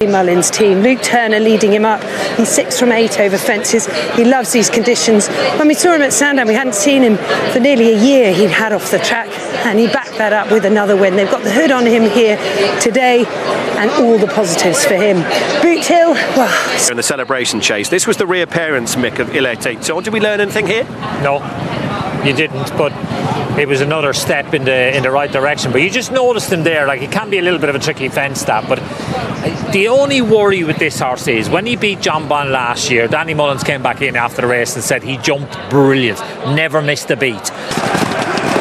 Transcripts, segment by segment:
P Mullins team. Luke Turner leading him up. He's 6 from 8 over fences. He loves these conditions. When we saw him at Sandown, we hadn't seen him for nearly a year. He'd had off the track and he backed that up with another win. They've got the hood on him here today and all the positives for him. Boot Hill, well... In the celebration chase, this was the reappearance, Mick, of Etait Temps. Did we learn anything here? No, you didn't, but it was another step in the right direction. But you just noticed him there, like it can be a little bit of a tricky fence, that. But the only worry with this horse is when he beat Jonbon last year, Danny Mullins came back in after the race and said he jumped brilliant, never missed a beat.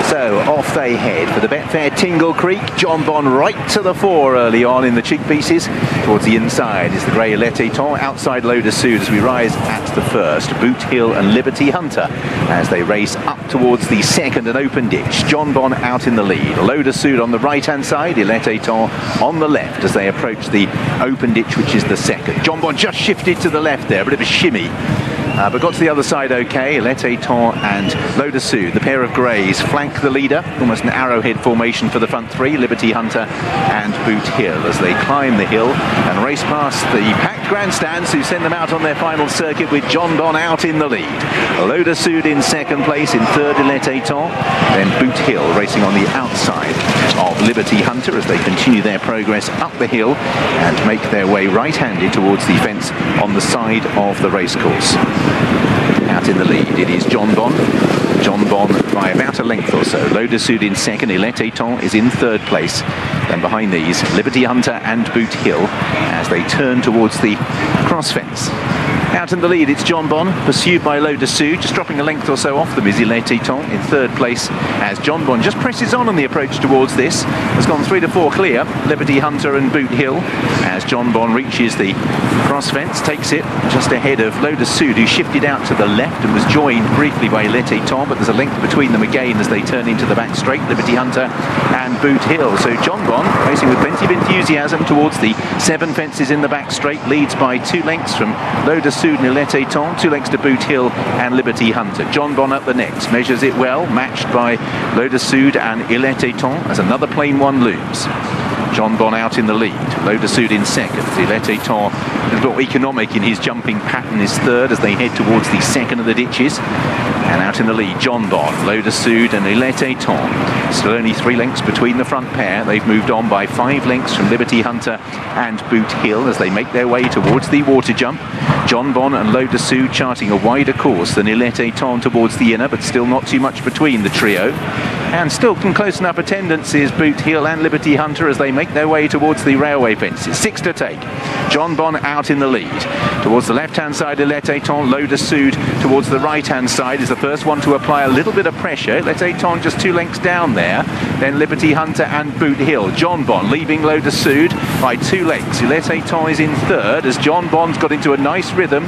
So off they head for the Betfair Tingle Creek. Jonbon right to the fore early on in the cheek pieces. Towards the inside is the grey Etait Temps. Outside Loda Sud as we rise at the first. Boot Hill and Liberty Hunter as they race up towards the second and open ditch. Jonbon out in the lead. Loda Sud on the right hand side. Etait Temps on the left as they approach the open ditch, which is the second. Jonbon just shifted to the left there, a bit of a shimmy. But got to the other side okay. Etait Temps and Loda Sud, the pair of greys, flank the leader. Almost an arrowhead formation for the front three. Liberty Hunter and Boot Hill as they climb the hill and race past the packed grandstands who send them out on their final circuit with Jonbon out in the lead. Loda Sud in second place, in third Etait Temps. Then Boot Hill racing on the outside of Liberty Hunter as they continue their progress up the hill and make their way right-handed towards the fence on the side of the racecourse. Out in the lead, it is Jonbon. Jonbon by about a length or so. Loda Sud in second, Etait Temps is in third place. Then behind these, Liberty Hunter and Boot Hill as they turn towards the cross fence. Out in the lead, it's Jonbon, pursued by Loda Sud. Just dropping a length or so off them is Etait Temps in third place as Jonbon just presses on the approach towards this. Has gone 3 to 4 clear. Liberty Hunter and Boot Hill as Jonbon reaches the cross fence, takes it just ahead of Loda Sud, who shifted out to the left and was joined briefly by Etait Temps, but there's a length between them again as they turn into the back straight, Liberty Hunter and Boot Hill. So Jonbon racing with plenty of enthusiasm towards the 7 fences in the back straight, leads by 2 lengths from Loda Sud and Etait Temps, 2 lengths to Boot Hill and Liberty Hunter. Jonbon up the next, measures it well, matched by Loda Sud and Etait Temps as another plain one looms. Jonbon out in the lead, Loda Sud in second. Etait Temps a little more economic in his jumping pattern, is third as they head towards the second of the ditches. And out in the lead, Jonbon, Loda Sud and Etait Temps. Still only 3 lengths between the front pair. They've moved on by 5 lengths from Liberty Hunter and Boot Hill as they make their way towards the water jump. Jonbon and Loda Sud charting a wider course than Etait Temps towards the inner, but still not too much between the trio. And still some close enough attendance is Boot Hill and Liberty Hunter as they make their way towards the railway fences. 6 to take. Jonbon out in the lead. Towards the left-hand side, Etait Temps. Loda Sud towards the right-hand side is the first one to apply a little bit of pressure. Etait Temps just 2 lengths down there. Then Liberty Hunter and Boot Hill. Jonbon leaving Loda Sud by 2 lengths. Etait Temps is in third as Jonbon's got into a nice rhythm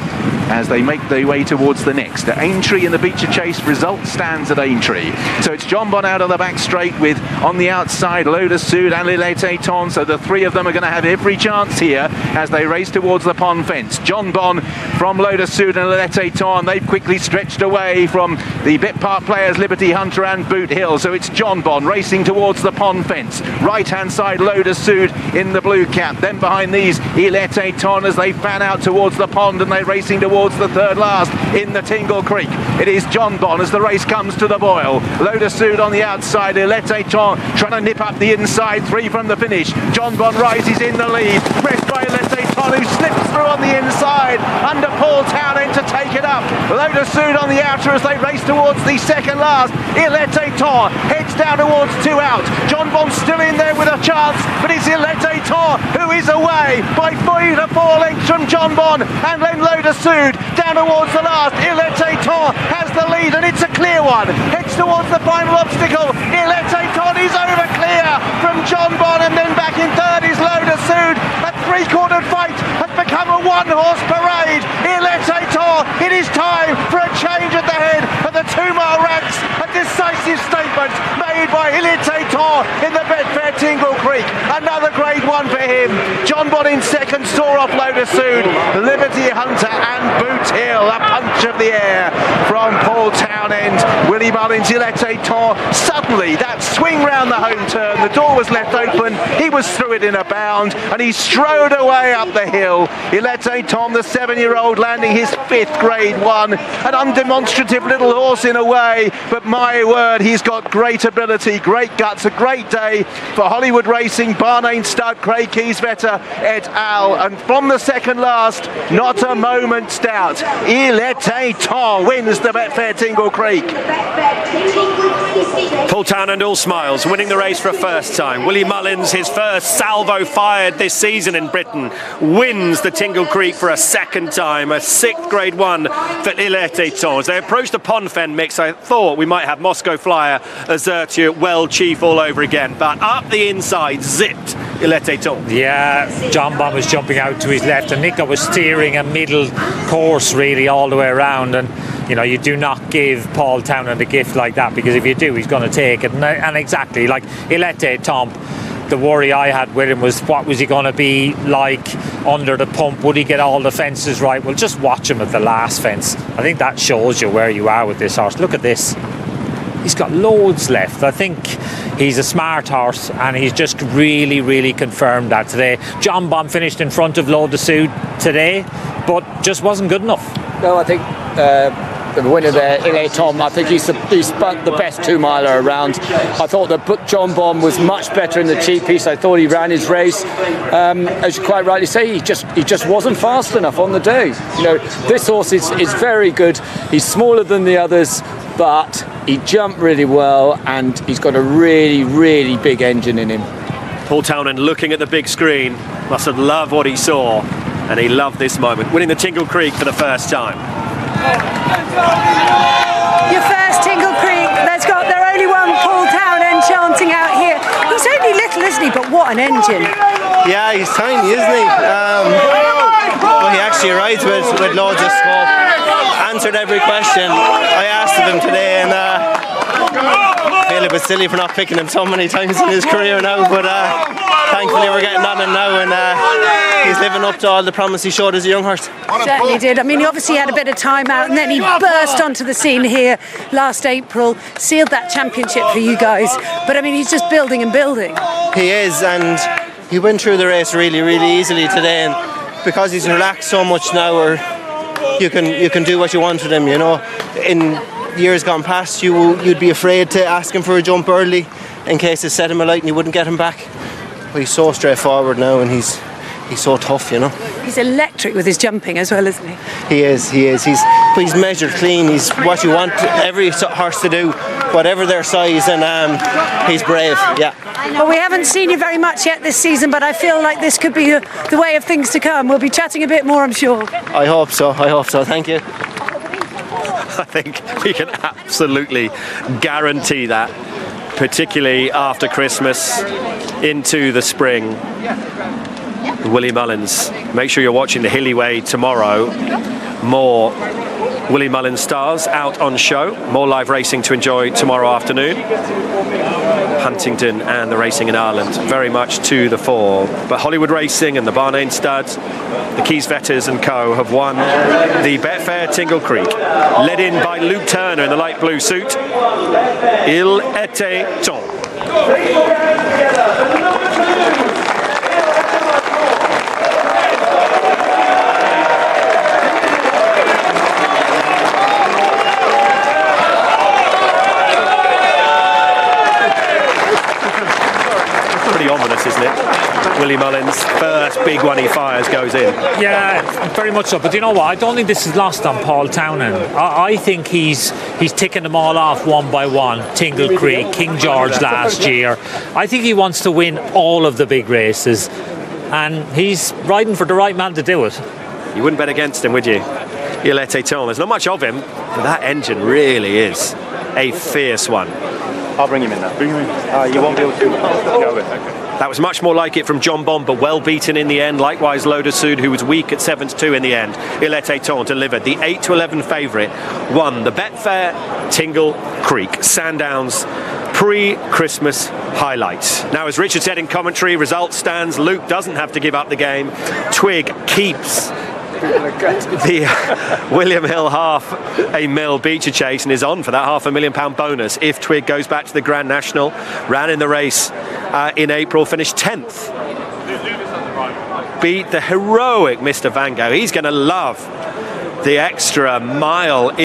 as they make their way towards the next. Aintree in the Beecher Chase result stands at Aintree. So it's Jonbon out of the back straight with on the outside Loda Sud and Etait Temps. So the 3 of them are going to have every chance here as they race towards the pond fence. Jonbon from Loda Sud and Etait Temps. They've quickly stretched away from the Bet Park players Liberty Hunter and Boot Hill. So it's Jonbon racing towards the pond fence. Right hand side Loda Sud in the blue cap. Then behind these Etait Temps as they fan out towards the pond and they're racing towards the third last in the Tingle Creek. It is Jonbon as the race comes to the boil. Loda Sud on the outside, Etait Temps trying to nip up the inside, 3 from the finish. Jonbon rises in the lead, pressed by Etait Temps who slips through on the inside under Paul Townend to take it up. Loda Sud on the outer as they race towards the second last. Etait Temps heads down towards 2 out. Jonbon still in there with a chance, but it's Etait Temps who is away by 3 to 4 lengths from Jonbon, and then Loda Sud down towards the last. Etait Temps has the lead and it's a clear one. Heads towards the final obstacle. Etait Temps is over clear from Jonbon, and then back in third is Loda Sud. A 3-quartered fight has become a 1-horse parade. Etait Temps, it is time for a change at the head of the 2-mile ranks. A decisive statement made by Etait Temps in the Betfair Tingle Creek. Another grade 1 for him. Jonbon in second, saw off Loda Sud. Liberty Hunter and Boot Hill, a punch of the air from Paul Townend. Willie Mullins, Etait Temps. Suddenly, that swing round the home turn, the door was left open, he was through it in a bound, and he strode away up the hill. Etait Temps, the 7-year-old, landing his 5th Grade 1. An undemonstrative little horse in a way, but my word, he's got great ability, great guts, a great day for Hollywood Racing, Barnane Stud, Craig Kieswetter et al. And from the second last, not a moment's doubt, Etait Temps wins the Betfair Tingle Creek. Paul Townend all smiles, winning the race for a first time. Willie Mullins, his first salvo fired this season in Britain, wins the Tingle Creek for a second time, a 6th Grade 1 for Etait Temps. As they approached the Pond Fen mix, I thought we might have Moscow Flyer, Azertia, Well Chief all over again, but up the inside, zipped Etait Temps. Yeah, Jonbon was jumping out to his left and Nico was steering a middle course really all the way around, and you know, you do not give Paul Townend a gift like that, because if you do, he's going to take it. And exactly, like Etait Temps, the worry I had with him was, what was he going to be like under the pump? Would he get all the fences right? Well, just watch him at the last fence. I think that shows you where you are with this horse. Look at this. He's got loads left. I think he's a smart horse, and he's just really, really confirmed that today. Jonbon finished in front of Lo de Sud today, but just wasn't good enough. No, I think the winner there, Etait Temps, I think he's the best 2-miler around. I thought that Jonbon was much better in the cheap piece. I thought he ran his race. As you quite rightly say, he just wasn't fast enough on the day. You know, this horse is very good. He's smaller than the others, but he jumped really well, and he's got a really, really big engine in him. Paul Townend, looking at the big screen, must have loved what he saw, and he loved this moment, winning the Tingle Creek for the first time. Your first Tingle Creek, there's got their only one, Paul Townend, chanting out here. He's only little, isn't he? But what an engine. Yeah, he's tiny, isn't he? But he actually rides with loads of scope. Answered every question I asked of him today, and I feel a bit silly for not picking him so many times in his career now, but thankfully we're getting on him now, and he's living up to all the promise he showed as a young horse. Certainly did. I mean, he obviously had a bit of time out, and then he burst onto the scene here last April, sealed that championship for you guys. But I mean, he's just building and building. He is, and he went through the race really, really easily today, and because he's relaxed so much now, or you can do what you want with him, you know. In years gone past, you'd be afraid to ask him for a jump early in case it set him alight and you wouldn't get him back. But he's so straightforward now, and he's so tough, you know. He's electric with his jumping as well, isn't he? He is. He's measured clean. He's what you want every horse to do, whatever their size, and he's brave. Yeah. Well, we haven't seen you very much yet this season, but I feel like this could be the way of things to come. We'll be chatting a bit more, I'm sure. I hope so. Thank you. I think we can absolutely guarantee that, particularly after Christmas into the spring. Willie Mullins, make sure you're watching the Hilly Way tomorrow. More Willie Mullins stars out on show, more live racing to enjoy tomorrow afternoon. Huntingdon and the racing in Ireland very much to the fore, but Hollywood Racing and the Barnane Studs, the Kieswetters and co have won the Betfair Tingle Creek, led in by Luke Turner in the light blue suit. Etait Temps. Ominous, isn't it? Willie Mullins, first big one he fires goes in. Yeah, very much so. But you know what? I don't think this is lost on Paul Townend. I think he's ticking them all off one by one. Tingle Creek, King George last year. I think he wants to win all of the big races, and he's riding for the right man to do it. You wouldn't bet against him, would you? Etait Temps. There's not much of him, but that engine really is a fierce one. I'll bring him in now. Bring him in. You won't be able to. That was much more like it from Jonbon, but well beaten in the end. Likewise, Lo de Sud, who was weak at 7-2 in the end. Etait Temps delivered. The 8-11 favourite won the Betfair Tingle Creek Sandown's pre-Christmas highlights. Now, as Richard said in commentary, result stands. Luke doesn't have to give up the game. Twig keeps The William Hill £500,000 Beecher Chase and is on for that £500,000 bonus if Twig goes back to the Grand National. Ran in the race in April, finished 10th. Beat the heroic Mr. Van Gogh. He's going to love the extra mile